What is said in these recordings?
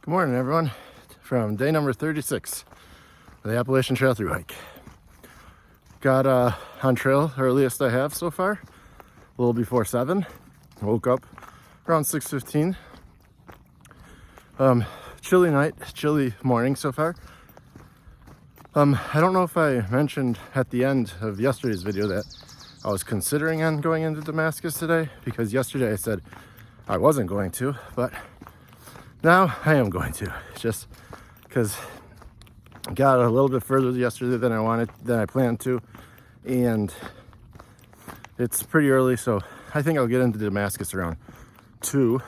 Good morning, everyone, from day number 36 of the Appalachian Trail through hike. Got on trail earliest I have so far, a little before 7. Woke up around 6:15. Chilly night, chilly morning so far. I don't know if I mentioned at the end of yesterday's video that I was considering on going into Damascus today, because yesterday I said I wasn't going to, but now I am going to, just because I got a little bit further yesterday than I planned to, and it's pretty early, so I think I'll get into Damascus around 2,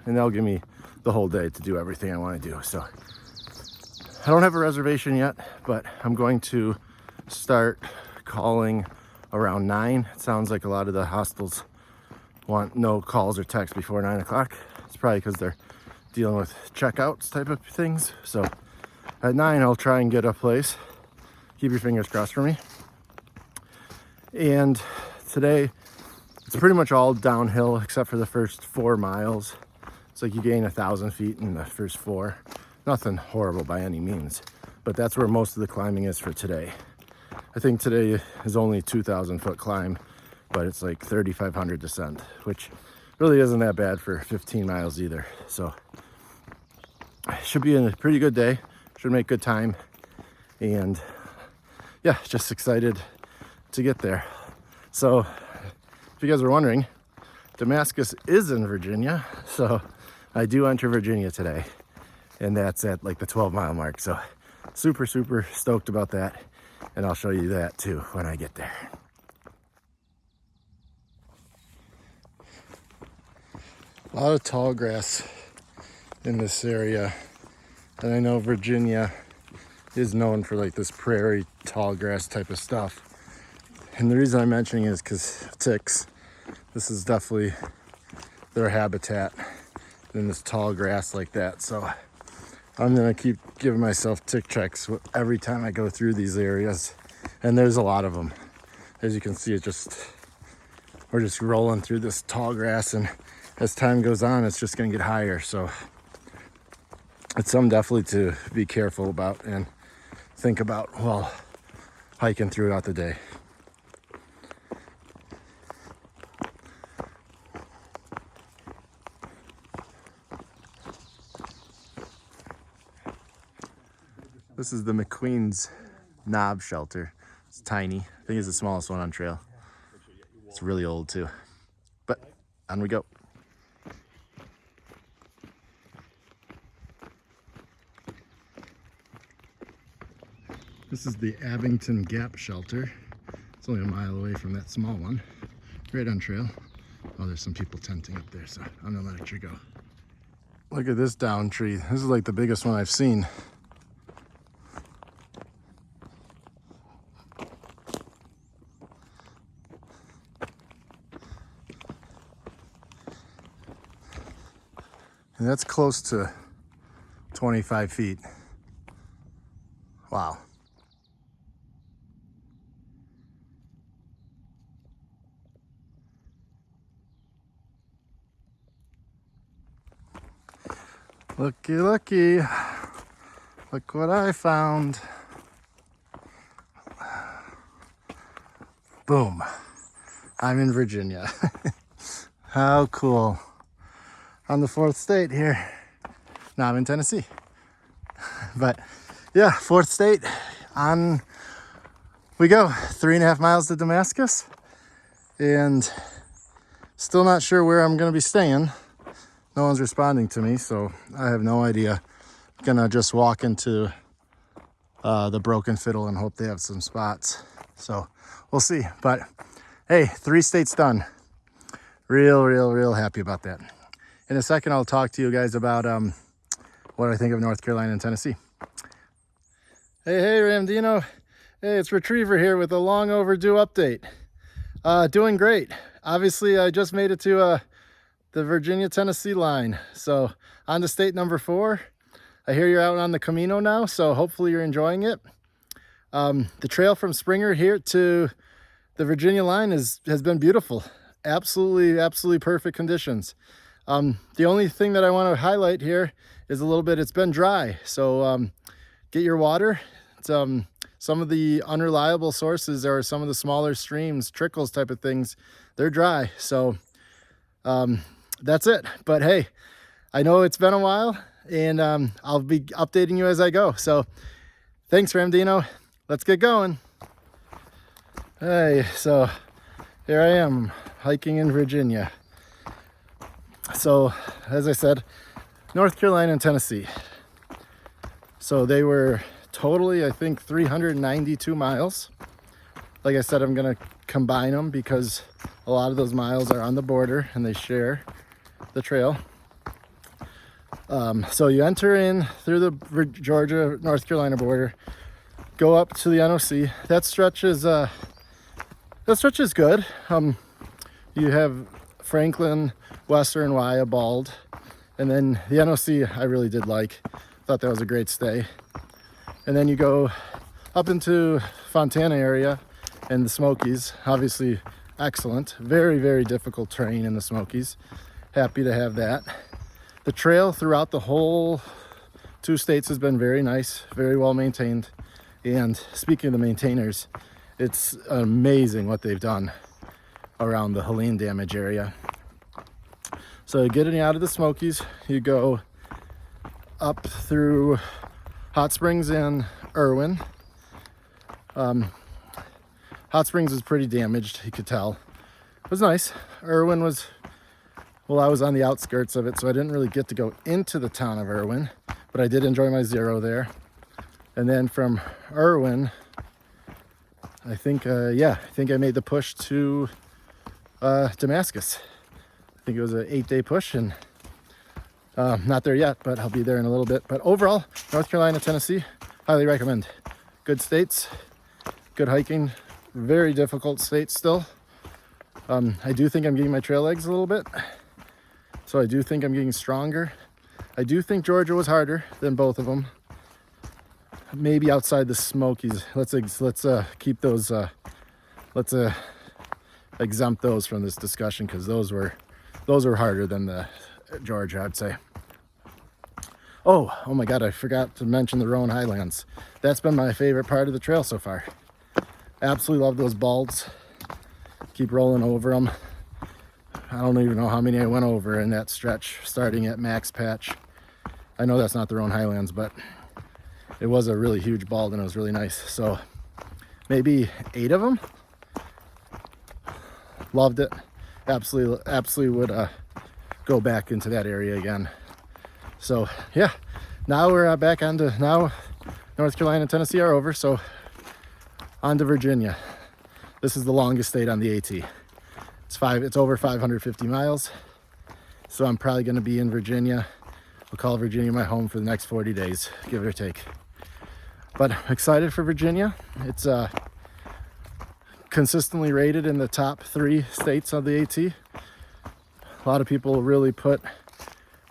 and that'll give me the whole day to do everything I want to do. So I don't have a reservation yet, but I'm going to start calling around 9. It sounds like a lot of the hostels want no calls or texts before 9 o'clock. It's probably because they're dealing with checkouts type of things. So at 9, I'll try and get a place. Keep your fingers crossed for me. And today, it's pretty much all downhill except for the first 4 miles. It's like you gain 1,000 feet in the first 4. Nothing horrible by any means, but that's where most of the climbing is for today. I think today is only 2,000 foot climb, but it's like 3,500 descent, which really isn't that bad for 15 miles either. So it should be a pretty good day, should make good time, and yeah, just excited to get there. So if you guys are wondering, Damascus is in Virginia, so I do enter Virginia today, and that's at like the 12-mile mark. So super stoked about that, and I'll show you that too when I get there. A lot of tall grass in this area, and I know Virginia is known for like this prairie tall grass type of stuff. And the reason I'm mentioning it is because ticks. This is definitely their habitat in this tall grass like that. So I'm gonna keep giving myself tick checks every time I go through these areas, and there's a lot of them. As you can see, we're just rolling through this tall grass, and as time goes on, it's just gonna get higher. So it's something definitely to be careful about and think about while hiking throughout the day. This is the McQueen's Knob shelter. It's tiny. I think it's the smallest one on trail. It's really old too. But on we go. This is the Abington Gap shelter. It's only a mile away from that small one. Right on trail. Oh, there's some people tenting up there, so I'm gonna let you go. Look at this down tree. This is like the biggest one I've seen. And that's close to 25 feet. Wow. Looky, looky. Look what I found. Boom. I'm in Virginia. How cool. On the 4th state here. Now I'm in Tennessee. But yeah, 4th state. On we go. 3.5 miles to Damascus. And still not sure where I'm going to be staying. No one's responding to me, so I have no idea. Gonna just walk into the Broken Fiddle and hope they have some spots. So we'll see. But hey, 3 states done. Real happy about that. In a second, I'll talk to you guys about what I think of North Carolina and Tennessee. Hey, Ramdino. Hey, it's Retriever here with a long overdue update. Doing great. Obviously, I just made it to the Virginia-Tennessee line. So on to state number 4. I hear you're out on the Camino now, so hopefully you're enjoying it. The trail from Springer here to the Virginia line has been beautiful. Absolutely perfect conditions. The only thing that I want to highlight here is a little bit, it's been dry. So get your water. It's, some of the unreliable sources or some of the smaller streams, trickles type of things, they're dry. So that's it. But hey, I know it's been a while, and I'll be updating you as I go. So thanks, Ramdino. Let's get going. Hey, so here I am hiking in Virginia. So as I said, North Carolina and Tennessee. So they were totally, I think, 392 miles. Like I said, I'm gonna combine them because a lot of those miles are on the border and they share the trail. So you enter in through the Georgia, North Carolina border, go up to the NOC. That stretch is good. You have Franklin, Western, Wya, Bald, and then the NOC I really did like. Thought that was a great stay. And then you go up into Fontana area and the Smokies. Obviously excellent. Very, very difficult terrain in the Smokies. Happy to have that. The trail throughout the whole 2 states has been very nice, very well maintained. And speaking of the maintainers, it's amazing what they've done around the Helene damage area. So getting out of the Smokies, you go up through Hot Springs and Irwin. Hot Springs is pretty damaged, you could tell. It was nice. Irwin was, well, I was on the outskirts of it, so I didn't really get to go into the town of Irwin, but I did enjoy my zero there. And then from Irwin, I think I made the push to Damascus. I think it was an 8-day push, and not there yet, but I'll be there in a little bit. But overall, North Carolina, Tennessee, highly recommend. Good states, good hiking, very difficult states still. I do think I'm getting my trail legs a little bit, so I do think I'm getting stronger. I do think Georgia was harder than both of them. Maybe outside the Smokies. Let's keep those. Let's exempt those from this discussion because those were harder than the Georgia, I'd say. Oh my God! I forgot to mention the Roan Highlands. That's been my favorite part of the trail so far. Absolutely love those balds. Keep rolling over them. I don't even know how many I went over in that stretch, starting at Max Patch. I know that's not the Roan Highlands, but it was a really huge bald and it was really nice. So maybe 8 of them. Loved it. Absolutely would go back into that area again. So yeah, now we're back onto, now North Carolina and Tennessee are over, so on to Virginia. This is the longest state on the AT. It's over 550 miles. So I'm probably gonna be in Virginia. I'll call Virginia my home for the next 40 days, give or take. But I'm excited for Virginia. It's consistently rated in the top 3 states of the AT. A lot of people really put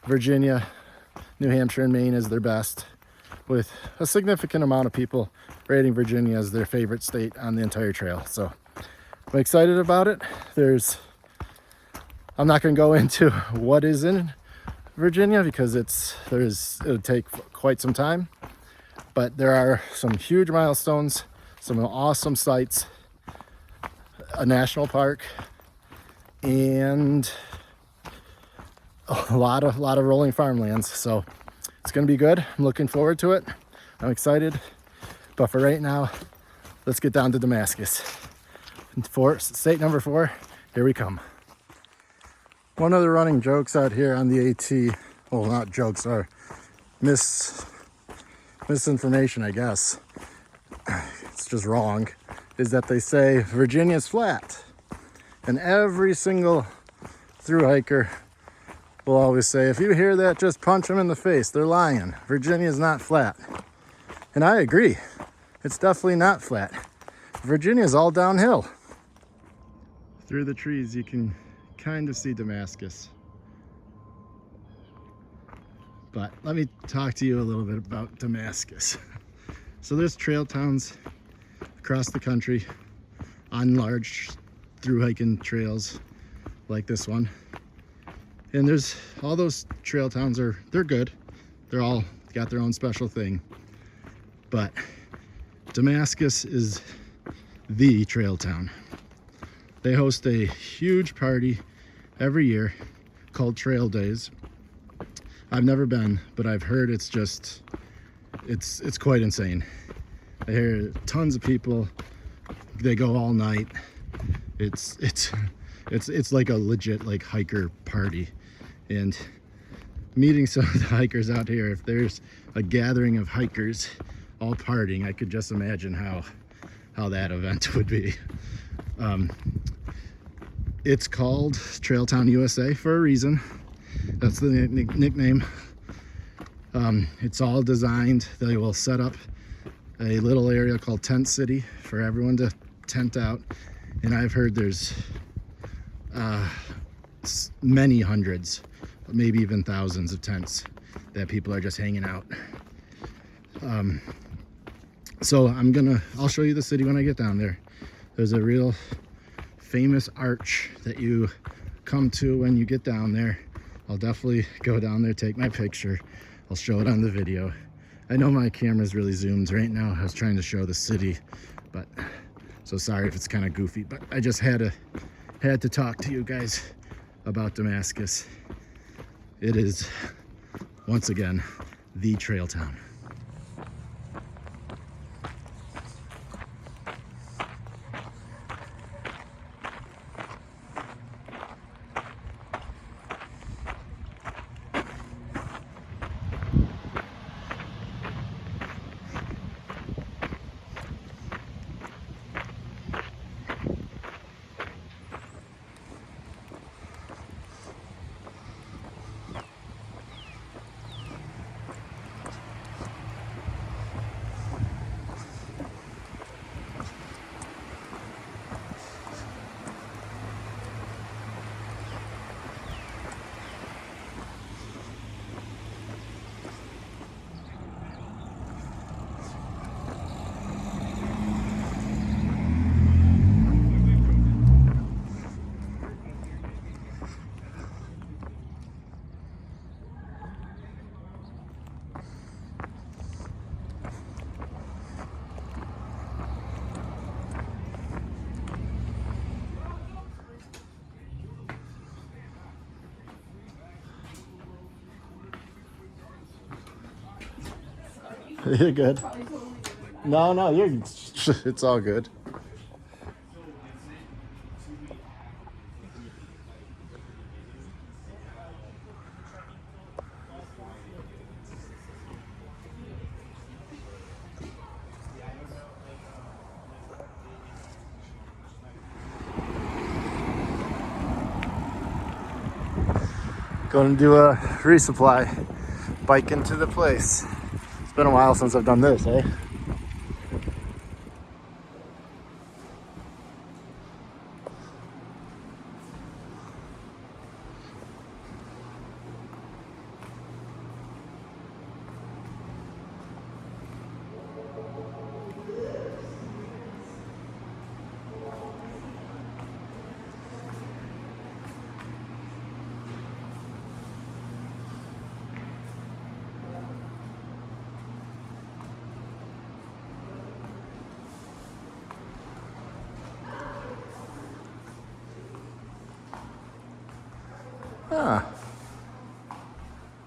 Virginia, New Hampshire, and Maine as their best, with a significant amount of people rating Virginia as their favorite state on the entire trail. So I'm excited about it. I'm not going to go into what is in Virginia because it'll take quite some time, but there are some huge milestones, some awesome sites, a national park, and a lot of rolling farmlands. So it's going to be good. I'm looking forward to it. I'm excited. But for right now, let's get down to Damascus. State number 4, here we come. One of the running jokes out here on the AT, well, not jokes, or misinformation, I guess. It's just wrong, is that they say Virginia's flat. And every single thru hiker will always say, if you hear that, just punch them in the face. They're lying. Virginia's not flat. And I agree. It's definitely not flat. Virginia's all downhill. Through the trees, you can kind of see Damascus. But let me talk to you a little bit about Damascus. So there's trail towns across the country on large thru hiking trails like this one. And there's all those trail towns they're good. they're all got their own special thing. But Damascus is the trail town. They host a huge party every year called Trail Days. I've never been, but I've heard it's quite insane. I hear tons of people. They go all night. It's like a legit like hiker party. And meeting some of the hikers out here, if there's a gathering of hikers all partying, I could just imagine how that event would be. It's called Trail Town USA for a reason. That's the nickname. It's all designed. They will set up a little area called Tent City for everyone to tent out. And I've heard there's many hundreds, maybe even thousands of tents that people are just hanging out. So I'll show you the city when I get down there. There's a real famous arch that you come to when you get down there. I'll definitely go down there, take my picture. I'll show it on the video. I know my camera's really zoomed right now. I was trying to show the city, but so sorry if it's kind of goofy, but I just had to talk to you guys about Damascus. It is, once again, the trail town. You're good. No, it's all good. Going to do a resupply, bike into the place. It's been a while since I've done this, eh? Ah,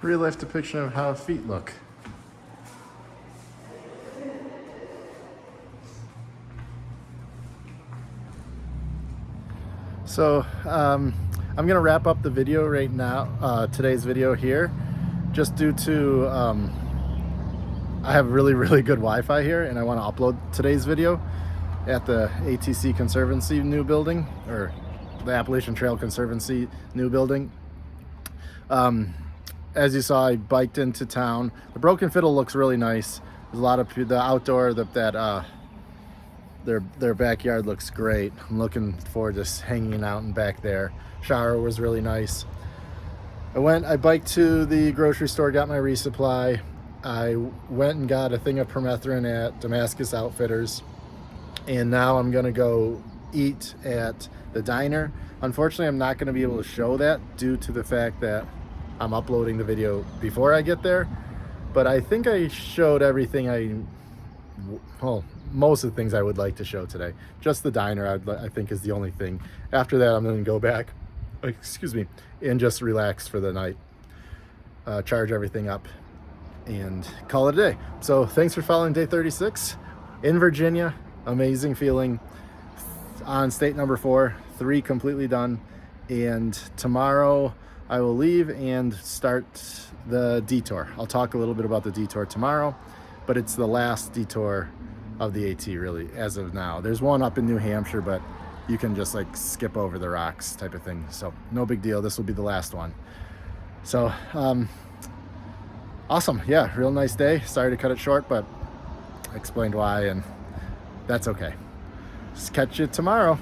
real life depiction of how feet look. So I'm gonna wrap up the video right now, today's video here, just due to I have really good Wi-Fi here and I want to upload today's video at the ATC Conservancy new building, or the Appalachian Trail Conservancy new building. As you saw, I biked into town. The Broken Fiddle looks really nice. There's a lot of the outdoor, their backyard looks great. I'm looking forward to just hanging out and back there. Shower was really nice. I biked to the grocery store, got my resupply. I went and got a thing of permethrin at Damascus Outfitters. And now I'm gonna go eat at the diner. Unfortunately, I'm not gonna be able to show that due to the fact that I'm uploading the video before I get there. but I think I showed everything well, most of the things I would like to show today. Just the diner, I think, is the only thing. After that, I'm going to go back, excuse me, and just relax for the night, charge everything up, and call it a day. So thanks for following day 36 in Virginia. Amazing feeling on state number 4, 3 completely done. And tomorrow I will leave and start the detour. I'll talk a little bit about the detour tomorrow, but it's the last detour of the AT really as of now. There's one up in New Hampshire, but you can just like skip over the rocks type of thing. So no big deal. This will be the last one. So awesome. Yeah, real nice day. Sorry to cut it short, but I explained why, and that's okay. Just catch you tomorrow.